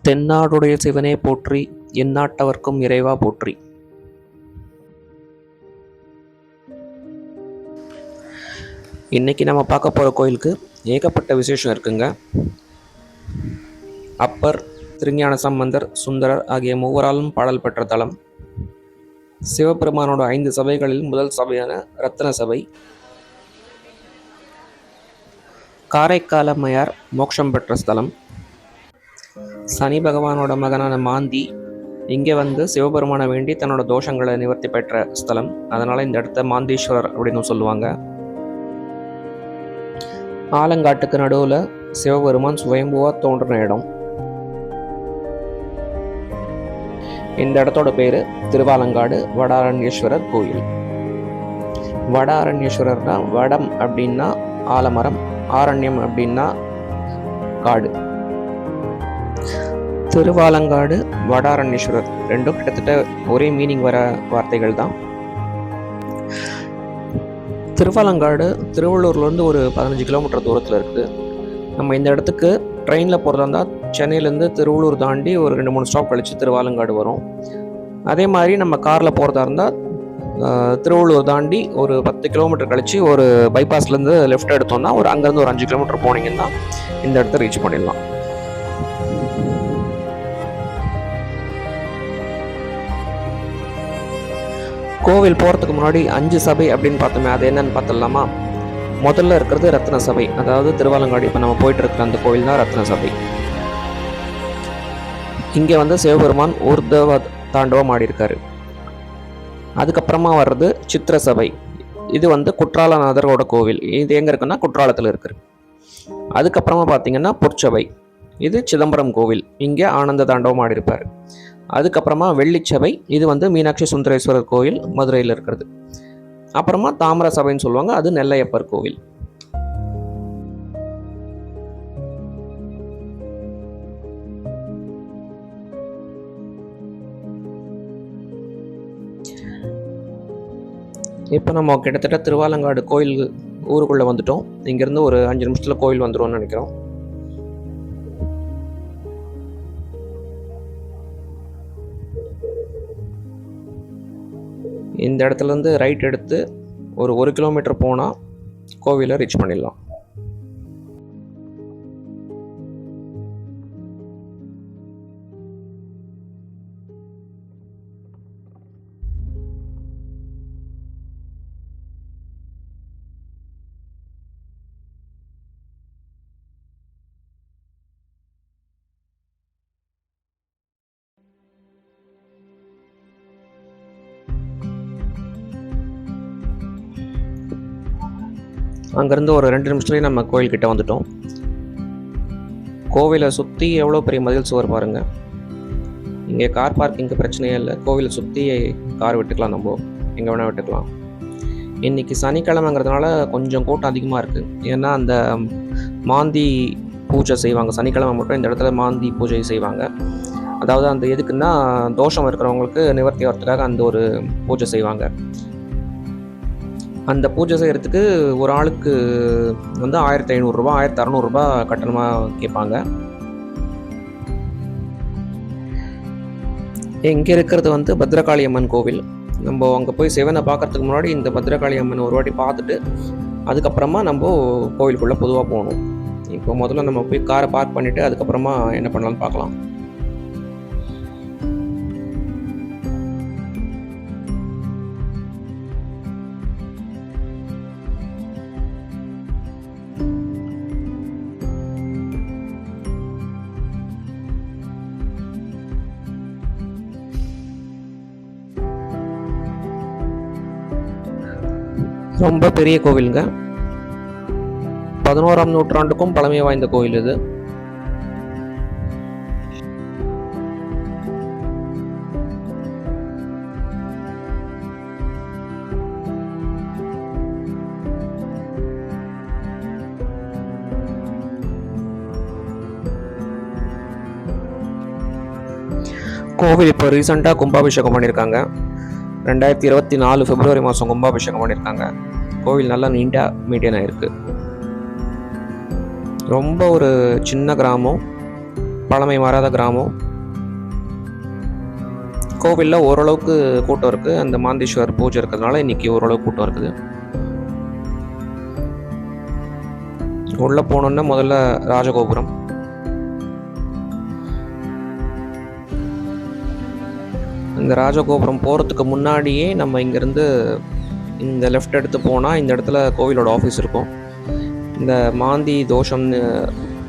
தென்னாடுடைய சிவனே போற்றி, எந்நாட்டவர்க்கும் இறைவா போற்றி. இன்னைக்கு நம்ம பார்க்க போகிற கோயிலுக்கு ஏகப்பட்ட விசேஷம் இருக்குங்க. அப்பர், திருஞான சம்பந்தர், சுந்தரர் ஆகிய மூவராலும் பாடல் பெற்ற தலம். சிவபெருமானோட 5 சபைகளில் முதல் சபையான ரத்ன சபை. காரைக்கால் அம்மையார் மோட்சம் பெற்ற ஸ்தலம். சனி பகவானோட மகனான மாந்தி இங்கே வந்து சிவபெருமானை வேண்டி தன்னோட தோஷங்களை நிவர்த்தி பெற்ற ஸ்தலம். அதனால் இந்த இடத்த மாந்தீஸ்வரர் அப்படின்னு சொல்லுவாங்க. ஆலங்காட்டுக்கு நடுவில் சிவபெருமான் சுயம்புவா தோன்றின இடம். இந்த இடத்தோட பேர் திருவாலங்காடு வடாரண்யேஸ்வரர் கோயில். வடாரண்யேஸ்வரர்னா வடம் அப்படின்னா ஆலமரம், ஆரண்யம் அப்படின்னா காடு. திருவாலங்காடு, வடாரண்யேஸ்வரர் ரெண்டும் கிட்டத்தட்ட ஒரே மீனிங் வர வார்த்தைகள் தான். திருவாலங்காடு திருவள்ளூர்லேருந்து ஒரு 15 கிலோமீட்டர் தூரத்தில் இருக்குது. நம்ம இந்த இடத்துக்கு ட்ரெயினில் போகிறதா இருந்தால் சென்னையிலேருந்து திருவள்ளூர் தாண்டி ஒரு 2-3 ஸ்டாப் கழித்து திருவாலங்காடு வரும். அதே மாதிரி நம்ம காரில் போகிறதா இருந்தால் திருவள்ளூர் தாண்டி ஒரு 10 கிலோமீட்டர் கழித்து ஒரு பைபாஸ்லேருந்து லெஃப்ட் எடுத்தோம்னா அங்கேருந்து ஒரு 5 கிலோமீட்டர் போனீங்கன்னா இந்த இடத்த ரீச் பண்ணிடலாம். கோவில் போகிறதுக்கு முன்னாடி 5 சபை அப்படின்னு பார்த்தோமே, அது என்னன்னு பார்த்துடலாமா? முதல்ல இருக்கிறது ரத்ன சபை, அதாவது திருவாலங்காடு இப்போ நம்ம போயிட்டு இருக்கிற அந்த கோவில் தான் ரத்ன சபை. இங்கே வந்து சிவபெருமான் ஊர்தவ தாண்டவம் ஆடியிருக்காரு. அதுக்கப்புறமா வர்றது சித்திர சபை. இது வந்து குற்றாலநாதரோட கோவில். இது எங்கே இருக்குன்னா குற்றாலத்தில் இருக்குது. அதுக்கப்புறமா பார்த்தீங்கன்னா பொற்சபை. இது சிதம்பரம் கோவில். இங்கே ஆனந்த தாண்டவம் ஆடியிருப்பார். அதுக்கப்புறமா வெள்ளிச்சபை. இது வந்து மீனாட்சி சுந்தரேஸ்வரர் கோயில், மதுரையில் இருக்கிறது. அப்புறமா தாமிர சபைன்னு சொல்லுவாங்க, அது நெல்லையப்பர் கோவில். இப்போ நம்ம கிட்டத்தட்ட திருவாலங்காடு கோயில் ஊருக்குள்ளே வந்துட்டோம். இங்கேருந்து ஒரு 5 நிமிஷத்தில் கோயில் வந்துடும்னு நினைக்கிறோம். இந்த இடத்துலேருந்து ரைட் எடுத்து ஒரு 1 கிலோமீட்டர் போனால் கோவிலை ரீச் பண்ணிடலாம். அங்கேருந்து ஒரு 2 நிமிஷத்துலேயே நம்ம கோயில்கிட்ட வந்துட்டோம். கோவிலை சுற்றி எவ்வளோ பெரிய மதில் சுவர் பாருங்கள். இங்கே கார் பார்க்கிங்க்கு பிரச்சனையே இல்லை. கோவிலை சுற்றி கார் விட்டுக்கலாம், நம்ம எங்கே வேணால் விட்டுக்கலாம். இன்றைக்கி சனிக்கிழமைங்கிறதுனால கொஞ்சம் கூட்டம் அதிகமாக இருக்குது. ஏன்னா அந்த மாந்தி பூஜை செய்வாங்க. சனிக்கிழமை மட்டும் இந்த இடத்துல மாந்தி பூஜை செய்வாங்க. அதாவது அந்த எதுக்குன்னா தோஷம் இருக்கிறவங்களுக்கு நிவர்த்தி ஆகிறதுக்காக அந்த ஒரு பூஜை செய்வாங்க. அந்த பூஜை செய்கிறதுக்கு ஒரு ஆளுக்கு வந்து 1500 ரூபா 1600 ரூபா கட்டணமாக கேட்பாங்க. இங்கே இருக்கிறது வந்து பத்ரகாளி அம்மன் கோவில். நம்ம அங்கே போய் சிவனை பார்க்கறதுக்கு முன்னாடி இந்த பத்ரகாளி அம்மன் ஒரு வாட்டி பார்த்துட்டு அதுக்கப்புறமா நம்ம கோவிலுக்குள்ளே பொதுவாக போகணும். இப்போ முதல்ல நம்ம போய் காரை பார்க் பண்ணிவிட்டு அதுக்கப்புறமா என்ன பண்ணலாம்னு பார்க்கலாம். ரொம்ப பெரிய கோவிலுங்க. 11ஆம் நூற்றாண்டுக்கும் பழமை வாய்ந்த கோவில் இது. கோவில் இப்போ ரீசெண்டாக கும்பாபிஷேகம் பண்ணியிருக்காங்க. 2024 பிப்ரவரி மாதம் கும்பாபிஷேகம் பண்ணியிருக்காங்க. கோவில் நல்லா நீட்டாக மெயின்டைன் ஆகிருக்கு. ரொம்ப ஒரு சின்ன கிராமம். பழமை மாறாத கிராமம். கோவிலில் ஓரளவுக்கு கூட்டம் இருக்குது. அந்த மாந்தீஸ்வரர் பூஜை இருக்கிறதுனால இன்றைக்கி ஓரளவுக்கு கூட்டம் இருக்குது. உள்ளே போனோன்னா முதல்ல ராஜகோபுரம். இந்த ராஜகோபுரம் போகிறதுக்கு முன்னாடியே நம்ம இங்கேருந்து இந்த லெஃப்ட் எடுத்து போனால் இந்த இடத்துல கோவிலோட ஆஃபீஸ் இருக்கும். இந்த மாந்தி தோஷம்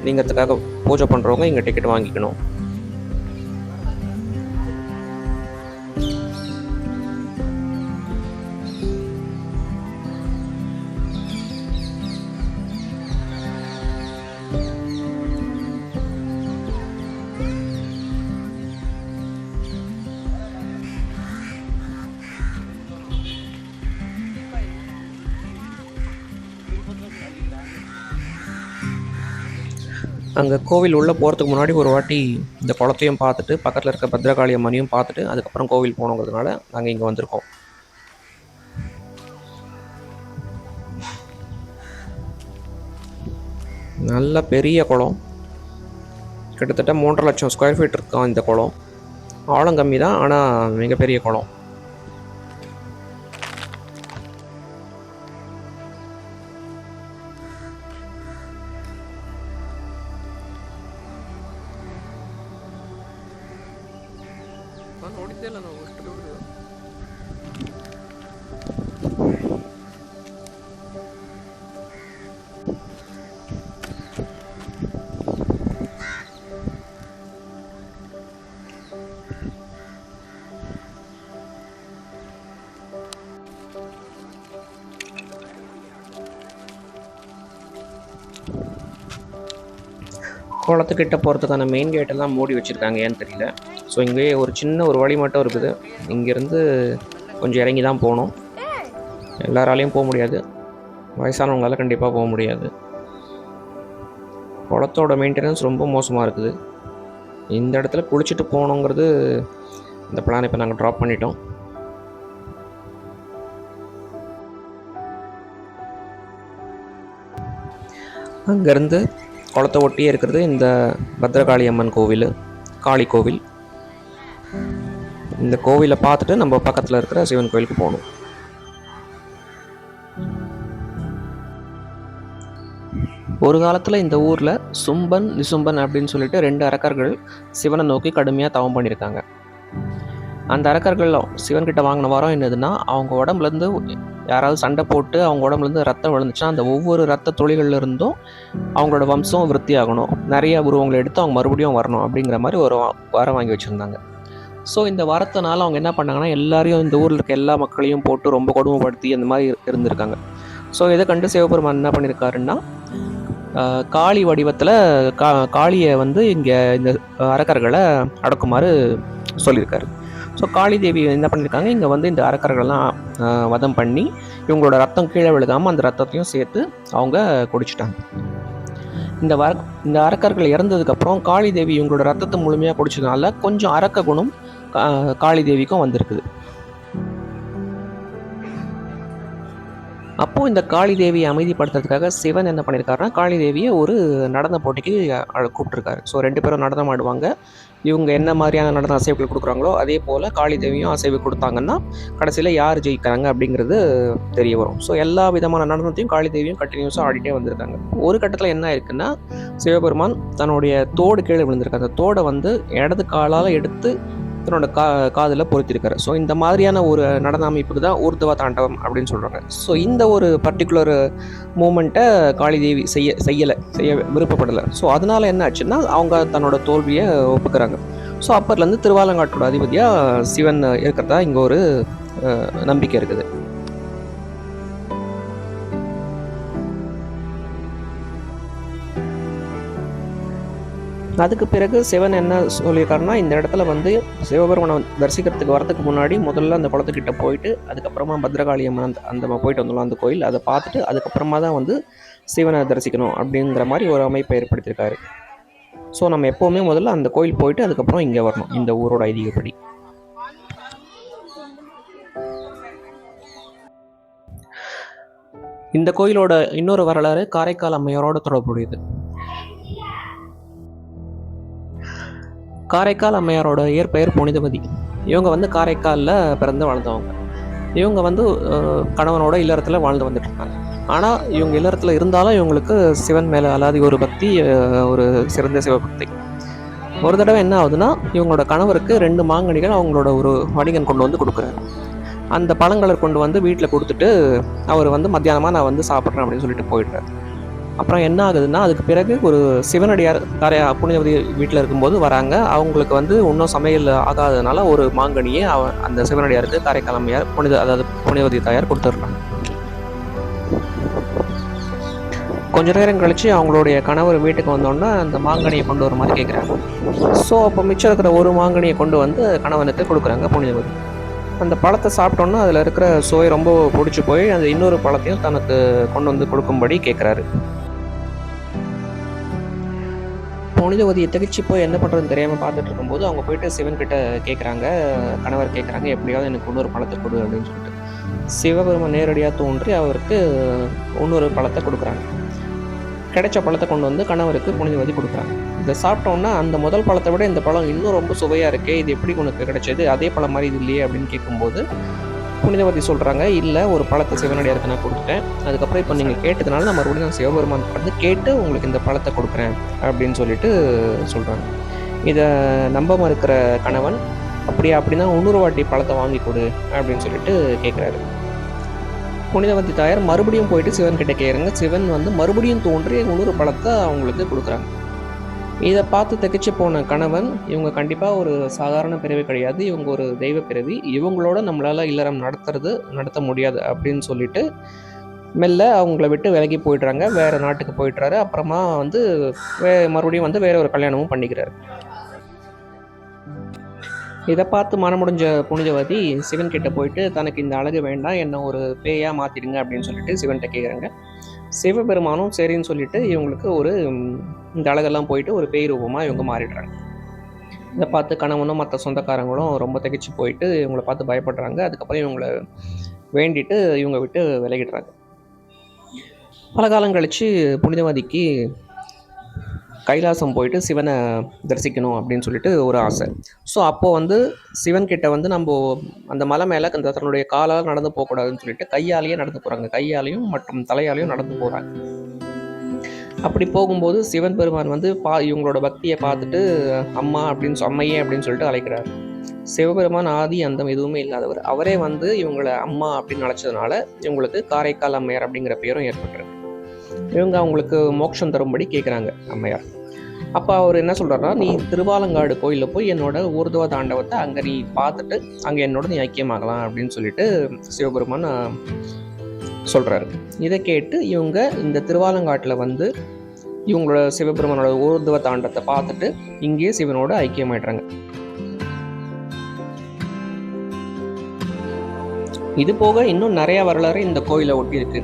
நீங்கிறதுக்காக பூஜை பண்ணுறவங்க இங்கே டிக்கெட் வாங்கிக்கணும். அங்கே கோவில் உள்ளே போகிறதுக்கு முன்னாடி ஒரு வாட்டி இந்த குளத்தையும் பார்த்துட்டு பக்கத்தில் இருக்க பத்ரகாளி அம்மனையும் பார்த்துட்டு அதுக்கப்புறம் கோவில் போகணுங்கிறதுனால நாங்கள் இங்கே வந்திருக்கோம். நல்ல பெரிய குளம், கிட்டத்தட்ட 3.5 லட்சம் ஸ்கொயர் ஃபீட் இருக்கும் இந்த குளம். ஆழம் கம்மி தான், ஆனால் மிகப்பெரிய குளம். ನೋಡಿದ್ದೆ ಇಲ್ಲ ನಾವು ಅಷ್ಟು ದೊಡ್ಡದು. குளத்துக்கிட்ட போகிறதுக்கான மெயின் கேட்டெல்லாம் மூடி வச்சுருக்காங்க, ஏன்னு தெரியல. ஸோ இங்கேயே ஒரு சின்ன ஒரு வழி மட்டும் இருக்குது. இங்கேருந்து கொஞ்சம் இறங்கி தான் போகணும். எல்லாராலையும் போக முடியாது, வயசானவங்களால கண்டிப்பாக போக முடியாது. குளத்தோட மெயின்டெனன்ஸ் ரொம்ப மோசமாக இருக்குது. இந்த இடத்துல குளிச்சுட்டு போகணுங்கிறது இந்த பிளான் இப்போ நாங்கள் ட்ராப் பண்ணிட்டோம். அங்கேருந்து குளத்தை ஒட்டியே இருக்கிறது இந்த பத்ரகாளி அம்மன் கோவில், காளி கோவில். இந்த கோவிலை பார்த்துட்டு நம்ம பக்கத்தில் இருக்கிற சிவன் கோவிலுக்கு போகணும். ஒரு காலத்தில் இந்த ஊரில் சும்பன் நிசும்பன் அப்படின்னு சொல்லிட்டு 2 அரக்கர்கள் சிவனை நோக்கி கடுமையாக தவம் பண்ணியிருக்காங்க. அந்த அரக்கர்கள் சிவன்கிட்ட வாங்கின வாரம் என்னதுன்னா, அவங்க உடம்புலேருந்து யாராவது சண்டை போட்டு அவங்க உடம்புலேருந்து ரத்தம் விழுந்துச்சுன்னா அந்த ஒவ்வொரு ரத்த துளிகள்ல இருந்தும் அவங்களோட வம்சம் விருத்தி ஆகணும், நிறைய உருவங்களை எடுத்து அவங்க மறுபடியும் வரணும் அப்படிங்கிற மாதிரி ஒரு வாரம் வாங்கி வச்சுருந்தாங்க. ஸோ இந்த வாரத்தினால அவங்க என்ன பண்ணாங்கன்னா, எல்லாரையும் இந்த ஊரில் இருக்க எல்லா மக்களையும் போட்டு ரொம்ப கொடுமைப்படுத்தி அந்த மாதிரி இருந்திருக்காங்க. ஸோ இதை கண்டு சிவபெருமான் என்ன பண்ணியிருக்காருன்னா, காளி வடிவத்தில் காளியை வந்து இங்கே இந்த அரக்கர்களை அடக்குமாறு சொல்லியிருக்காரு. ஸோ காளி தேவி என்ன பண்ணியிருக்காங்க, இங்கே வந்து இந்த அரக்கர்கள்லாம் வதம் பண்ணி இவங்களோட ரத்தம் கீழே விழுகாமல் அந்த ரத்தத்தையும் சேர்த்து அவங்க குடிச்சிட்டாங்க. இந்த அரக்கர்கள் இறந்ததுக்கப்புறம் காளி தேவி இவங்களோட ரத்தத்தை முழுமையாக குடிச்சதுனால கொஞ்சம் அரக்க குணம் காளி தேவிக்கும் வந்திருக்குது. அப்போது இந்த காளி தேவியை அமைதிப்படுத்துறதுக்காக சிவன் என்ன பண்ணியிருக்காருன்னா, காளி தேவியை ஒரு நடன போட்டிக்கு கூப்பிட்ருக்காரு. ஸோ 2 பேரும் நடனம் ஆடுவாங்க. இவங்க என்ன மாதிரியான நடன அசைவுகள் கொடுக்குறாங்களோ அதே போல் காளி தேவியும் அசைவு கொடுத்தாங்கன்னா கடைசியில் யார் ஜெயிக்கிறாங்க அப்படிங்கிறது தெரிய வரும். ஸோ எல்லா விதமான நடனத்தையும் காளி தேவியும் கண்டினியூஸாக ஆடிட்டே வந்திருக்காங்க. ஒரு கட்டத்தில் என்ன இருக்குன்னா, சிவபெருமான் தன்னுடைய தோடு கீழே விழுந்திருக்காரு. அந்த தோடை வந்து இடது காலால் எடுத்து தன்னோட காதில் பொருத்திருக்காரு. ஸோ இந்த மாதிரியான ஒரு நடன அமைப்புக்கு தான் ஊர்துவ தாண்டவம் அப்படின்னு சொல்கிறாங்க. ஸோ இந்த ஒரு பர்டிகுலர் மூமெண்ட்டை காளிதேவி செய்ய விருப்பப்படலை. ஸோ அதனால என்ன ஆச்சுன்னா, அவங்க தன்னோட தோல்வியை ஒப்புக்கிறாங்க. ஸோ அப்பர்லேருந்து திருவாலங்காட்டோட அதிபதியாக சிவன் இருக்கிறதா இங்கே ஒரு நம்பிக்கை இருக்குது. அதுக்கு பிறகு சிவன் என்ன சொல்லியிருக்காருன்னா, இந்த இடத்துல வந்து சிவபெருமனை தரிசிக்கிறதுக்கு வரதுக்கு முன்னாடி முதல்ல அந்த குளத்துக்கிட்ட போயிட்டு அதுக்கப்புறமா பத்ரகாளி அம்மன் அந்த போயிட்டு வந்துடலாம் அந்த கோயில், அதை பார்த்துட்டு அதுக்கப்புறமா தான் வந்து சிவனை தரிசிக்கணும் அப்படிங்கிற மாதிரி ஒரு அமைப்பை ஏற்படுத்தியிருக்காரு. ஸோ நம்ம எப்போவுமே முதல்ல அந்த கோயில் போயிட்டு அதுக்கப்புறம் இங்கே வரணும், இந்த ஊரோட ஐதீகப்படி. இந்த கோயிலோட இன்னொரு வரலாறு காரைக்கால் அம்மையாரோட தொடர்புடையது. காரைக்கால் அம்மையாரோட இயற்பெயர் புனிதவதி. இவங்க வந்து காரைக்காலில் பிறந்து வாழ்ந்தவங்க. இவங்க வந்து கணவனோட இல்லறத்தில் வாழ்ந்து வந்துட்டுருக்காங்க. ஆனால் இவங்க இல்லறத்தில் இருந்தாலும் இவங்களுக்கு சிவன் மேலே அல்லாத ஒரு பக்தி, ஒரு சிறந்த சிவபக்தி. ஒரு தடவை என்ன ஆகுதுன்னா, இவங்களோட கணவருக்கு 2 மாங்கனிகள் அவங்களோட ஒரு வணிகன் கொண்டு வந்து கொடுக்குறாரு. அந்த பழங்களை கொண்டு வந்து வீட்டில் கொடுத்துட்டு அவர் வந்து மத்தியானமாக நான் வந்து சாப்பிட்றேன் அப்படின்னு சொல்லிட்டு போயிடுறாரு. அப்புறம் என்ன ஆகுதுன்னா, அதுக்கு பிறகு ஒரு சிவனடியார் புனிதவதி வீட்டில் இருக்கும்போது வராங்க. அவங்களுக்கு வந்து இன்னும் சமையல் ஆகாததுனால ஒரு மாங்கனியை அந்த சிவனடியாருக்கு காரைக்கால் அம்மையார் அதாவது புனிதவதி தாயார் கொடுத்துட்றாங்க. கொஞ்ச நேரம் கழித்து அவங்களுடைய கணவர் வீட்டுக்கு வந்தோடனே அந்த மாங்கனியை கொண்டு வர மாதிரி கேட்குறாங்க. ஸோ அப்போ மிச்சம் இருக்கிற ஒரு மாங்கனியை கொண்டு வந்து கணவனுக்கு கொடுக்குறாங்க புனிதவதி. அந்த பழத்தை சாப்பிட்டோன்னா அதில் இருக்கிற சுவை ரொம்ப பிடிச்சி போய் அந்த இன்னொரு பழத்தையும் தனக்கு கொண்டு வந்து கொடுக்கும்படி கேட்குறாரு. புனிதவதியை திகச்சு போய் என்ன பண்ணுறதுன்னு தெரியாமல் பார்த்துட்டு இருக்கும்போது அவங்க போயிட்டு சிவன்கிட்ட கேட்குறாங்க. கணவர் கேட்குறாங்க, எப்படியாவது எனக்கு இன்னொரு பழத்தை கொடு அப்படின்னு சொல்லிட்டு. சிவபெருமான் நேரடியாக தோன்றி அவருக்கு இன்னொரு பழத்தை கொடுக்குறாங்க. கிடைச்ச பழத்தை கொண்டு வந்து கணவருக்கு புனிதவதி கொடுக்குறாங்க. இதை சாப்பிட்டோன்னா அந்த முதல் பழத்தை விட இந்த பழம் இன்னும் ரொம்ப சுவையாக இருக்கே, இது எப்படி உனக்கு கிடைச்சது, அதே பழம் மாதிரி இது இல்லையே அப்படின்னு கேட்கும்போது புனிதவதி சொல்கிறாங்க, இல்லை ஒரு பழத்தை சிவனடியாருக்கு நான் கொடுத்துட்டேன், அதுக்கப்புறம் இப்போ நீங்கள் கேட்டதுனால நான் மறுபடியும் நான் சிவபெருமான் வந்து கேட்டு உங்களுக்கு இந்த பழத்தை கொடுக்குறேன் அப்படின்னு சொல்லிட்டு சொல்கிறாங்க. இதை நம்ப மறுக்கிற கணவன், அப்படின்னா இன்னொரு வாட்டி பழத்தை வாங்கி கொடு அப்படின்னு சொல்லிட்டு கேட்குறாரு. புனிதவதி தாயார் மறுபடியும் போயிட்டு சிவன் கிட்ட கேட்குறாங்க. சிவன் வந்து மறுபடியும் தோன்றி இன்னொரு பழத்தை அவங்களுக்கு கொடுக்குறாங்க. இதை பார்த்து திகைச்சு போன கணவன், இவங்க கண்டிப்பாக ஒரு சாதாரண பிறவி கிடையாது, இவங்க ஒரு தெய்வ பிறவி, இவங்களோட நம்மளால் இல்லறம் நடத்த முடியாது அப்படின்னு சொல்லிட்டு மெல்ல அவங்கள விட்டு விலகி போயிடுறாங்க. வேறு நாட்டுக்கு போயிட்டுறாரு. அப்புறமா வந்து மறுபடியும் வந்து வேற ஒரு கல்யாணமும் பண்ணிக்கிறாரு. இதை பார்த்து மனமுடிஞ்ச புனிதவதி சிவன் கிட்ட போயிட்டு தனக்கு இந்த அழகு வேண்டாம், என்னை ஒரு பேயாக மாற்றிடுங்க அப்படின்னு சொல்லிட்டு சிவன்கிட்ட கேட்குறாங்க. சிவபெருமானும் சரின்னு சொல்லிட்டு இவங்களுக்கு இந்த அழகெல்லாம் போயிட்டு ஒரு பேய் ரூபமாக இவங்க மாறிடுறாங்க. இதை பார்த்து கணவனும் மற்ற சொந்தக்காரங்களும் ரொம்ப திகைச்சு போயிட்டு இவங்களை பார்த்து பயப்படுறாங்க. அதுக்கப்புறம் இவங்களை வேண்டிட்டு இவங்க விட்டு விலகிடுறாங்க. பல காலம் கழித்து புனிதவதிக்கு கைலாசம் போயிட்டு சிவனை தரிசிக்கணும் அப்படின்னு சொல்லிட்டு ஒரு ஆசை. ஸோ அப்போது வந்து சிவன்கிட்ட வந்து நம்ம அந்த மலை மேலே தன்னுடைய காலால் நடந்து போகக்கூடாதுன்னு சொல்லிட்டு கையாலேயே நடந்து போகிறாங்க. கையாலையும் மற்றும் தலையாலையும் நடந்து போகிறாங்க. அப்படி போகும்போது சிவன் பெருமான் வந்து இவங்களோட பக்தியை பார்த்துட்டு அம்மையே அப்படின்னு சொல்லிட்டு அழைக்கிறார். சிவபெருமான் ஆதி அந்தம் எதுவுமே இல்லாதவர். அவரே வந்து இவங்களை அம்மா அப்படின்னு அழைச்சதுனால இவங்களுக்கு காரைக்கால் அம்மையார் அப்படிங்கிற பேரும் ஏற்பட்டுருக்கு. இவங்க அவங்களுக்கு மோட்சம் தரும்படி கேட்குறாங்க அம்மையார். அப்போ அவர் என்ன சொல்கிறாருன்னா, நீ திருவாலங்காடு கோயிலில் போய் என்னோட ஊர்துவ தாண்டவத்தை அங்கே நீ பார்த்துட்டு அங்கே என்னோட நீ ஐக்கியமாகலாம் அப்படின்னு சொல்லிட்டு சிவபெருமான் சொல்கிறாரு. இதை கேட்டு இவங்க இந்த திருவாலங்காட்டில் வந்து இவங்களோட சிவபெருமானோட ஊர்துவ தாண்டத்தை பார்த்துட்டு இங்கேயே சிவனோட ஐக்கியமாயிடுறாங்க. இது போக இன்னும் நிறைய வரலாறு இந்த கோயிலை ஒட்டி இருக்கு.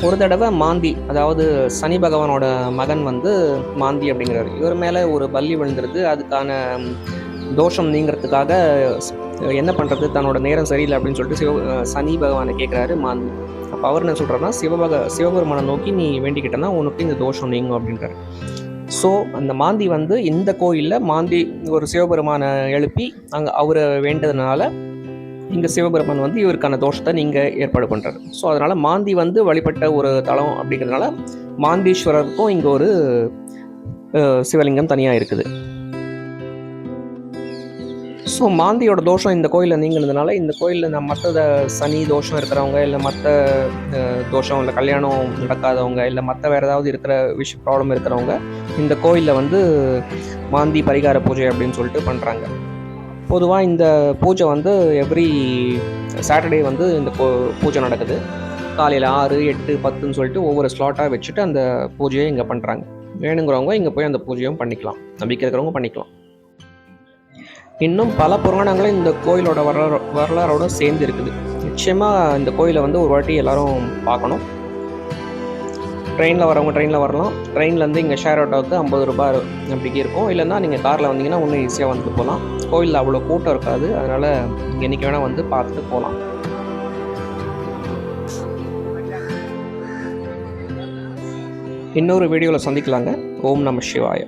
ஒரு தடவை மாந்தி, அதாவது சனி பகவானோட மகன் வந்து மாந்தி அப்படிங்கிறார். இவர் மேலே ஒரு பல்லி விழுந்துருது. அதுக்கான தோஷம் நீங்கிறதுக்காக என்ன பண்ணுறது, தன்னோட நேரம் சரியில்லை அப்படின்னு சொல்லிட்டு சனி பகவானை கேட்குறாரு மாந்தி. அப்போ அவர் என்ன சொல்கிறாருன்னா, சிவபெருமானை நோக்கி நீ வேண்டிக்கிட்டனா உனக்கு இந்த தோஷம் நீங்கும் அப்படின்றார். ஸோ அந்த மாந்தி வந்து இந்த கோயிலில் மாந்தி ஒரு சிவபெருமானை எழுப்பி அங்கே அவரை வேண்டதுனால இங்கே சிவபெருமான் வந்து இவருக்கான தோஷத்தை நீங்கள் ஏற்பாடு பண்ணுறாரு. ஸோ அதனால் மாந்தி வந்து வழிபட்ட ஒரு தலம் அப்படிங்கிறதுனால மாந்தீஸ்வரருக்கும் இங்கே ஒரு சிவலிங்கம் தனியாக இருக்குது. ஸோ மாந்தியோட தோஷம் இந்த கோயிலில் நீங்கிறதுனால இந்த கோயிலில் மற்ற சனி தோஷம் இருக்கிறவங்க, இல்லை மற்ற தோஷம், இல்லை கல்யாணம் நடக்காதவங்க, இல்லை மற்ற வேறு ஏதாவது இருக்கிற ப்ராப்ளம் இருக்கிறவங்க இந்த கோயிலில் வந்து மாந்தி பரிகார பூஜை அப்படின்னு சொல்லிட்டு பண்ணுறாங்க. பொதுவாக இந்த பூஜை வந்து எவ்ரி சாட்டர்டே வந்து இந்த பூஜை நடக்குது. காலையில் 6, 8, 10ன்னு சொல்லிட்டு ஒவ்வொரு ஸ்லாட்டாக வச்சுட்டு அந்த பூஜையை இங்கே பண்ணுறாங்க. வேணுங்கிறவங்க இங்கே போய் அந்த பூஜையும் பண்ணிக்கலாம், நம்பிக்கை இருக்கிறவங்க பண்ணிக்கலாம். இன்னும் பல புராணங்களும் இந்த கோயிலோட வரலாறோட சேர்ந்து இருக்குது. நிச்சயமாக இந்த கோயிலை வந்து ஒரு வாட்டி எல்லோரும் பார்க்கணும். ட்ரெயினில் வரவங்க ட்ரெயினில் வரலாம். ட்ரெயின்லேருந்து இங்கே ஷேர் ஆட்டோவுக்கு 50 ரூபாய் அப்படி இருக்கும். இல்லைன்னா நீங்கள் காரில் வந்தீங்கன்னா இன்னும் ஈஸியாக வந்துட்டு போகலாம். கோயிலில் அவ்வளோ கூட்டம் இருக்காது. அதனால் என்றைக்கு வேணால் வந்து பார்த்துட்டு போகலாம். இன்னொரு வீடியோவில் சந்திக்கலாங்க. ஓம் நம சிவாய.